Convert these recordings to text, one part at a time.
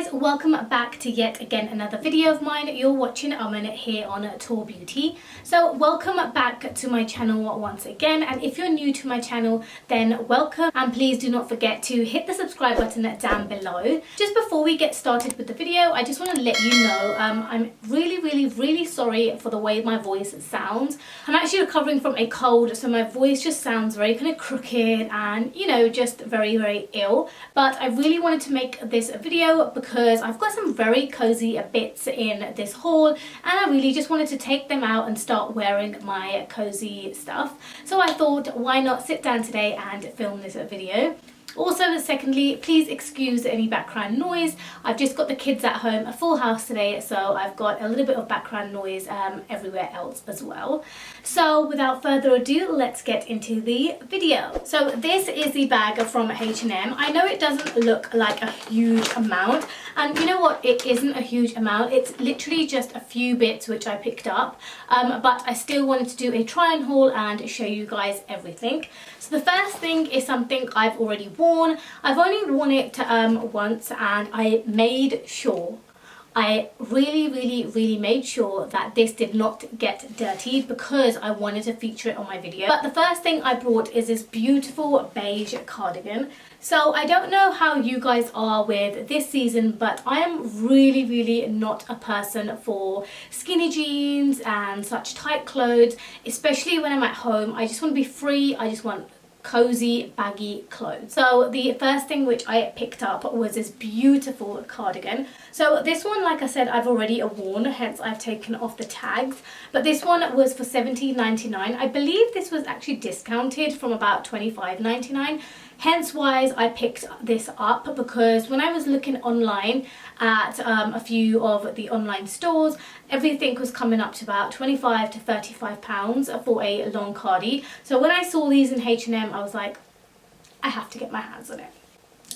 guys, welcome back to yet again another video of mine. You're watching Aman here on Taur Beauty. So welcome back to my channel once again, and if you're new to my channel then welcome, and please do not forget to hit the subscribe button down below. Just before we get started with the video, I just want to let you know I'm really sorry for the way my voice sounds. I'm actually recovering from a cold, so my voice just sounds very kind of crooked and, you know, just very ill. But I really wanted to make this video because I've got some very cozy bits in this haul, and I really just wanted to take them out and start wearing my cozy stuff. So I thought, why not sit down today and film this video. Also, secondly, please excuse any background noise. I've just got the kids at home, a full house today, so I've got a little bit of background noise everywhere else as well. So without further ado, let's get into the video. So this is the bag from H&M. I know it doesn't look like a huge amount, and you know what, it isn't a huge amount. It's literally just a few bits which I picked up, but I still wanted to do a try and haul and show you guys everything. So the first thing is something I've already worn. I've only worn it once, and I made sure, I really made sure that this did not get dirty because I wanted to feature it on my video. But the first thing I brought is this beautiful beige cardigan. So I don't know how you guys are with this season, but I am really not a person for skinny jeans and such tight clothes, especially when I'm at home. I just want to be free. I just want cozy baggy clothes. So the first thing which I picked up was this beautiful cardigan. So this one, like I said, I've already worn, hence I've taken off the tags, but this one was for $17.99. I believe this was actually discounted from about $25.99. Hence why I picked this up, because when I was looking online at a few of the online stores, everything was coming up to about £25 to £35 for a long cardi. So when I saw these in H&M, I was like, I have to get my hands on it.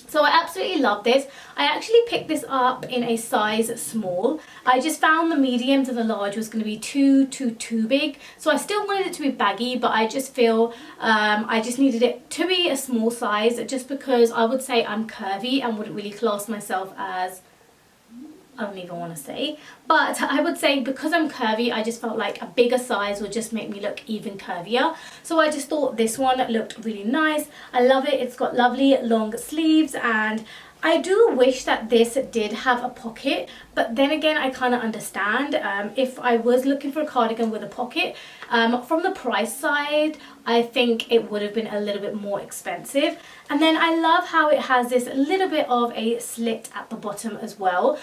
So I absolutely love this. I actually picked this up in a size small. I just found the mediums and the large was going to be too big. So I still wanted it to be baggy, but I just feel I just needed it to be a small size, just because I would say I'm curvy and wouldn't really class myself as, I don't even want to say, but I would say because I'm curvy, I just felt like a bigger size would just make me look even curvier. So I just thought this one looked really nice. I love it. It's got lovely long sleeves, and I do wish that this did have a pocket, but then again, I kind of understand if I was looking for a cardigan with a pocket. From the price side, I think it would have been a little bit more expensive. And then I love how it has this little bit of a slit at the bottom as well,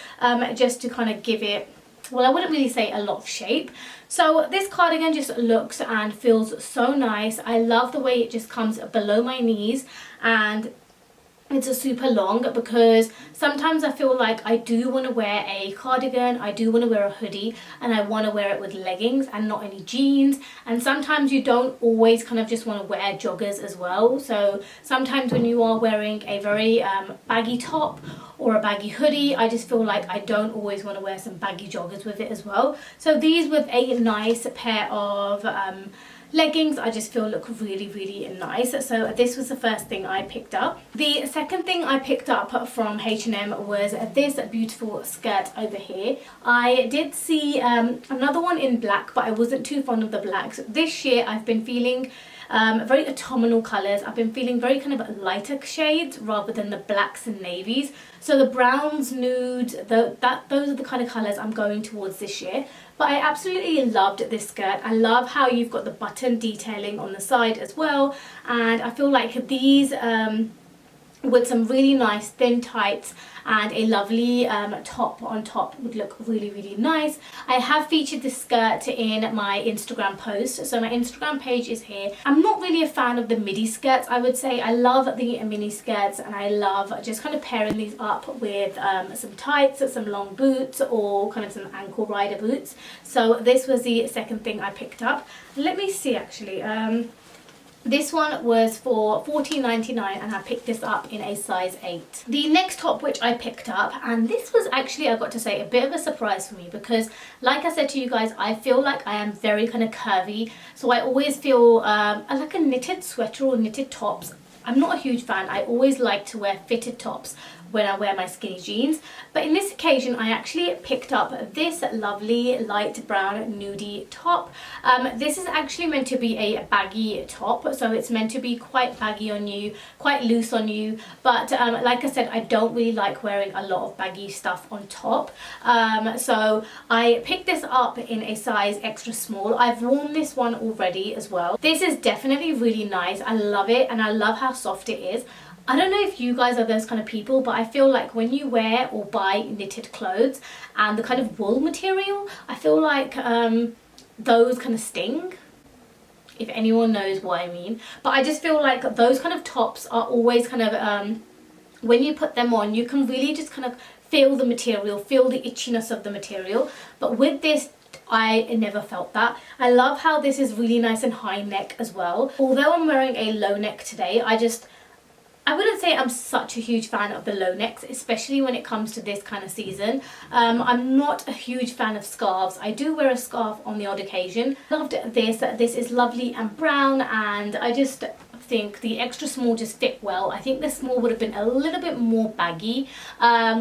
just to kind of give it, well, I wouldn't really say a lot of shape. So this cardigan just looks and feels so nice. I love the way it just comes below my knees, and it's a super long, because sometimes I feel like I do want to wear a cardigan, I do want to wear a hoodie, and I want to wear it with leggings and not any jeans. And sometimes you don't always kind of just want to wear joggers as well. So sometimes when you are wearing a very baggy top or a baggy hoodie, I just feel like I don't always want to wear some baggy joggers with it as well. So these with a nice pair of leggings, I just feel look really nice. So this was the first thing I picked up. The second thing I picked up from H&M was this beautiful skirt over here. I did see another one in black, but I wasn't too fond of the blacks. This year I've been feeling very autumnal colours. I've been feeling very kind of lighter shades rather than the blacks and navies. So the browns, nudes, those are the kind of colours I'm going towards this year. But I absolutely loved this skirt. I love how you've got the button detailing on the side as well. And I feel like these with some really nice thin tights and a lovely top on top would look really nice. I have featured this skirt in my Instagram post, so my Instagram page is here. I'm not really a fan of the midi skirts, I would say. I love the mini skirts, and I love just kind of pairing these up with some tights, some long boots, or kind of some ankle rider boots. So this was the second thing I picked up. Let me see actually. This one was for $14.99, and I picked this up in a size 8. The next top which I picked up, and this was actually, I got to say, a bit of a surprise for me, because like I said to you guys, I feel like I am very kind of curvy, so I always feel like a knitted sweater or knitted tops. I'm not a huge fan. I always like to wear fitted tops, when I wear my skinny jeans. But in this occasion I actually picked up this lovely light brown nudie top. This is actually meant to be a baggy top, so it's meant to be quite baggy on you, quite loose on you, but like I said, I don't really like wearing a lot of baggy stuff on top. So I picked this up in a size extra small. I've worn this one already as well. This is definitely really nice. I love it, and I love how soft it is. I don't know if you guys are those kind of people, but I feel like when you wear or buy knitted clothes and the kind of wool material, I feel like those kind of sting, if anyone knows what I mean. But I just feel like those kind of tops are always kind of, when you put them on, you can really just kind of feel the material, feel the itchiness of the material. But with this, I never felt that. I love how this is really nice and high neck as well. Although I'm wearing a low neck today, I wouldn't say I'm such a huge fan of the low necks, especially when it comes to this kind of season. I'm not a huge fan of scarves. I do wear a scarf on the odd occasion. Loved this. This is lovely and brown, and I just think the extra small just fit well. I think the small would have been a little bit more baggy,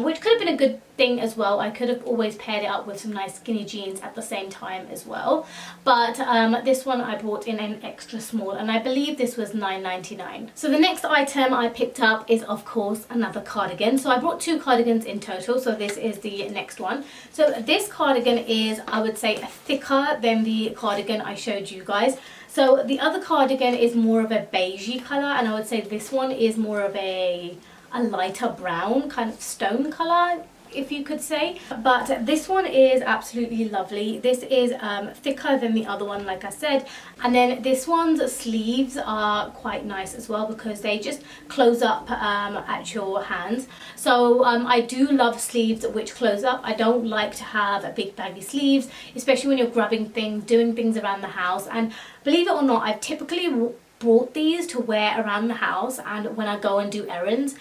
which could have been a good thing as well. I could have always paired it up with some nice skinny jeans at the same time as well. But this one I bought in an extra small, and I believe this was $9.99. So the next item I picked up is of course another cardigan. So I brought 2 cardigans in total, so this is the next one. So this cardigan is, I would say, thicker than the cardigan I showed you guys. So the other cardigan is more of a beigey colour, and I would say this one is more of a lighter brown, kind of stone colour, if you could say. But this one is absolutely lovely. This is thicker than the other one, like I said, and then this one's sleeves are quite nice as well because they just close up at your hands. So I do love sleeves which close up. I don't like to have big baggy sleeves, especially when you're grabbing things, doing things around the house. And believe it or not, I've typically brought these to wear around the house and when I go and do errands.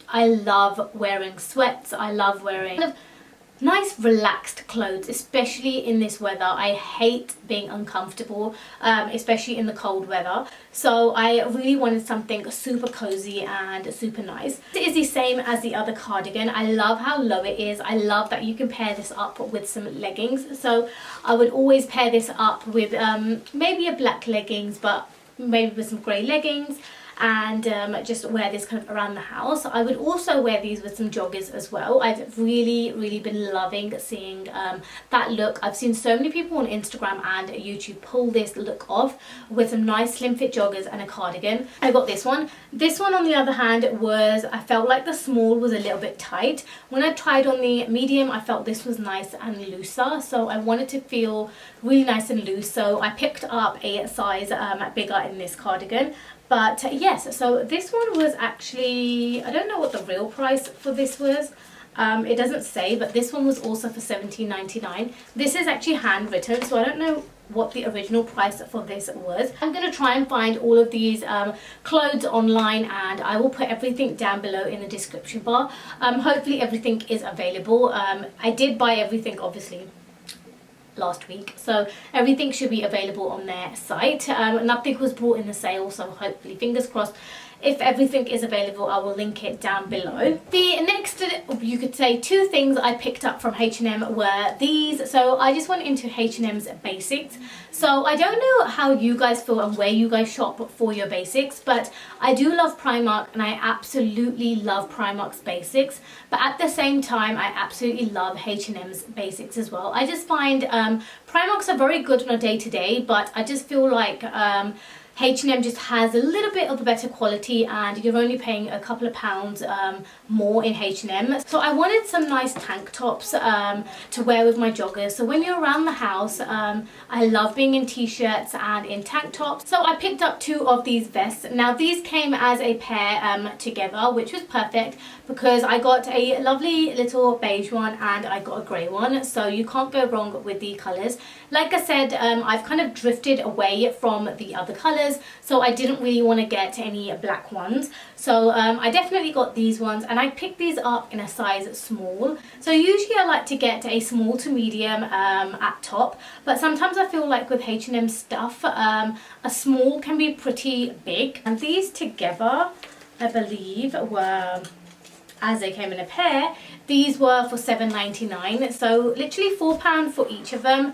I love wearing sweats. I love wearing kind of nice relaxed clothes, especially in this weather. I hate being uncomfortable, especially in the cold weather. So I really wanted something super cozy and super nice. It is the same as the other cardigan. I love how low it is. I love that you can pair this up with some leggings. So I would always pair this up with maybe a black leggings, but maybe with some grey leggings, and just wear this kind of around the house. I would also wear these with some joggers as well. I've really been loving seeing that look. I've seen so many people on Instagram and YouTube pull this look off with some nice slim fit joggers and a cardigan. I got this one. This one on the other hand I felt like the small was a little bit tight. When I tried on the medium, I felt this was nice and looser, so I wanted to feel really nice and loose, so I picked up a size bigger in this cardigan. But yes, so this one was actually, I don't know what the real price for this was. It doesn't say, but this one was also for $17.99. This is actually handwritten, so I don't know what the original price for this was. I'm going to try and find all of these clothes online, and I will put everything down below in the description bar. Hopefully everything is available. I did buy everything obviously last week, so everything should be available on their site. Nothing was brought in the sale, so hopefully, fingers crossed, if everything is available, I will link it down below. The next, you could say, 2 things I picked up from H&M were these. So I just went into H&M's Basics. So I don't know how you guys feel and where you guys shop for your basics, but I do love Primark, and I absolutely love Primark's basics. But at the same time, I absolutely love H&M's Basics as well. I just find Primark's are very good on a day-to-day, but I just feel like H&M just has a little bit of a better quality, and you're only paying a couple of pounds more in H&M. So I wanted some nice tank tops to wear with my joggers. So when you're around the house, I love being in t-shirts and in tank tops. So I picked up 2 of these vests. Now these came as a pair together, which was perfect because I got a lovely little beige one and I got a grey one. So you can't go wrong with the colours. Like I said, I've kind of drifted away from the other colours, so I didn't really want to get any black ones. So I definitely got these ones, and I picked these up in a size small. So usually I like to get a small to medium at top, but sometimes I feel like with H&M stuff, a small can be pretty big. And these together, I believe, were as they came in a pair. These were for £7.99, so literally £4 for each of them.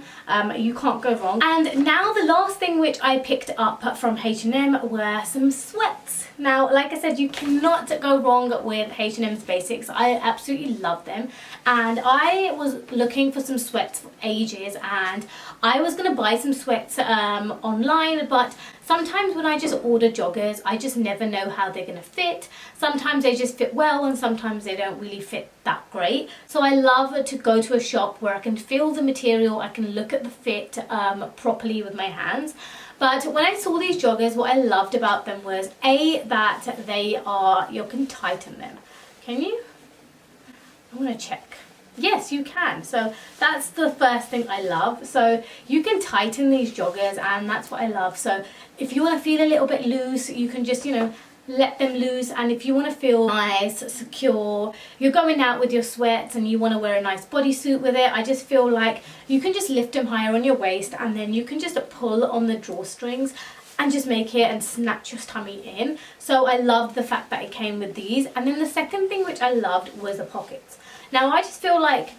You can't go wrong. And now the last thing which I picked up from H&M were some sweats. Now, like I said, you cannot go wrong with H&M's Basics. I absolutely love them, and I was looking for some sweats for ages, and I was gonna buy some sweats online, but sometimes when I just order joggers, I just never know how they're gonna fit. Sometimes they just fit well, and sometimes they don't really fit that great. So I love to go to a shop where I can feel the material, I can look at the fit properly with my hands. But when I saw these joggers, what I loved about them was that they are, you can tighten them. Can you? I want to check. Yes, you can. So that's the first thing I love. So you can tighten these joggers, and that's what I love. So if you want to feel a little bit loose, you can just, you know, let them loose. And if you want to feel nice, secure, you're going out with your sweats and you want to wear a nice bodysuit with it, I just feel like you can just lift them higher on your waist, and then you can just pull on the drawstrings and just make it and snatch your tummy in. So I loved the fact that it came with these. And then the second thing which I loved was the pockets. Now I just feel like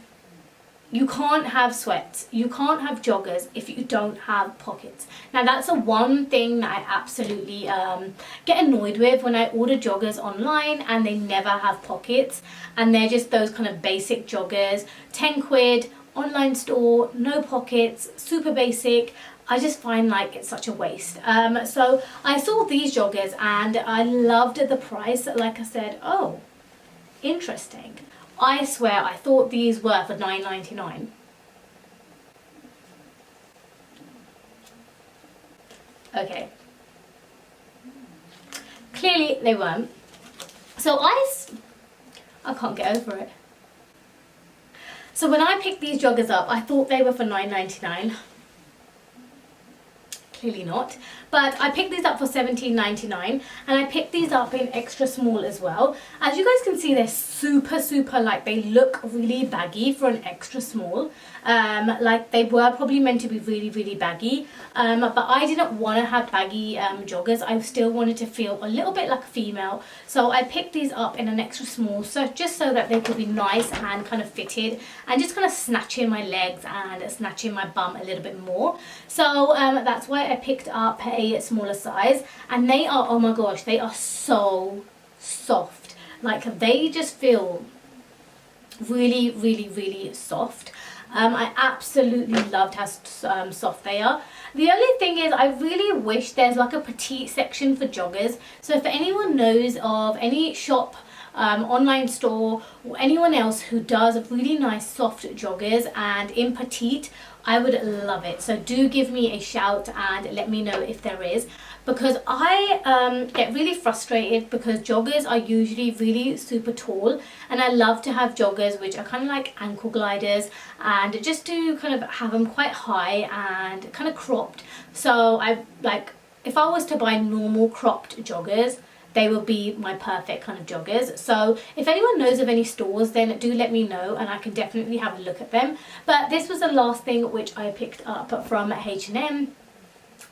you can't have sweats, you can't have joggers if you don't have pockets. Now that's the one thing that I absolutely get annoyed with when I order joggers online and they never have pockets, and they're just those kind of basic joggers, 10 quid, online store, no pockets, super basic. I just find like it's such a waste. So I saw these joggers and I loved the price. Like I said, oh, interesting. I swear I thought these were for £9.99. Okay. Clearly they weren't. So I can't get over it. So when I picked these joggers up, I thought they were for £9.99. Clearly not. But I picked these up for £17.99, and I picked these up in extra small as well. As you guys can see, they're super, like, they look really baggy for an extra small. Like they were probably meant to be really baggy, but I didn't want to have baggy joggers. I still wanted to feel a little bit like a female, so I picked these up in an extra small, so just so that they could be nice and kind of fitted and just kind of snatching my legs and snatching my bum a little bit more. So that's why I picked up a smaller size, and they are, oh my gosh, they are so soft. Like they just feel really soft. I absolutely loved how soft they are. The only thing is, I really wish there's like a petite section for joggers. So if anyone knows of any shop, online store, or anyone else who does really nice soft joggers and in petite, I would love it. So do give me a shout and let me know if there is, because I get really frustrated because joggers are usually really super tall, and I love to have joggers which are kind of like ankle gliders, and just to kind of have them quite high and kind of cropped. So I like, if I was to buy normal cropped joggers, they will be my perfect kind of joggers. So if anyone knows of any stores, then do let me know and I can definitely have a look at them. But this was the last thing which I picked up from H&M.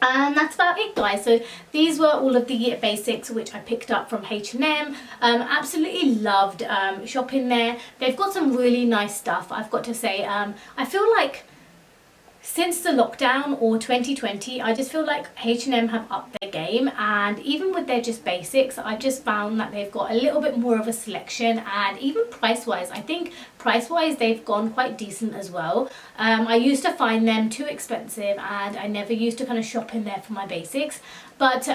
And that's about it, guys. So these were all of the basics which I picked up from H&M. Absolutely loved shopping there. They've got some really nice stuff, I've got to say. I feel like since the lockdown or 2020, I just feel like H&M have upped their game, and even with their just basics, I just found that they've got a little bit more of a selection, and even price-wise, I think price-wise they've gone quite decent as well. I used to find them too expensive, and I never used to kind of shop in there for my basics, but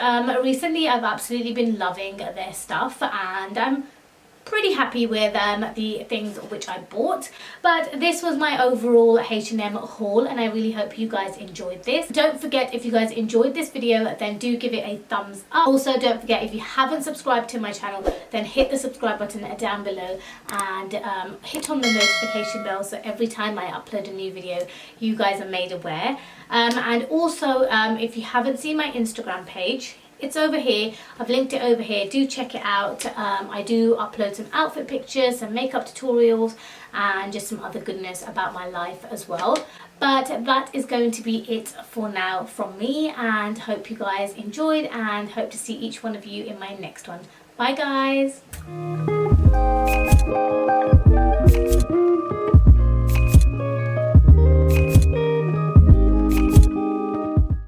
recently I've absolutely been loving their stuff, and I'm pretty happy with the things which I bought. But this was my overall H&M haul, and I really hope you guys enjoyed this. Don't forget, if you guys enjoyed this video, then do give it a thumbs up. Also, don't forget, if you haven't subscribed to my channel, then hit the subscribe button down below, and hit on the notification bell, so every time I upload a new video you guys are made aware. And also, if you haven't seen my Instagram page, it's over here. I've linked it over here. Do check it out. I do upload some outfit pictures, some makeup tutorials, and just some other goodness about my life as well. But that is going to be it for now from me, and hope you guys enjoyed, and hope to see each one of you in my next one. Bye guys.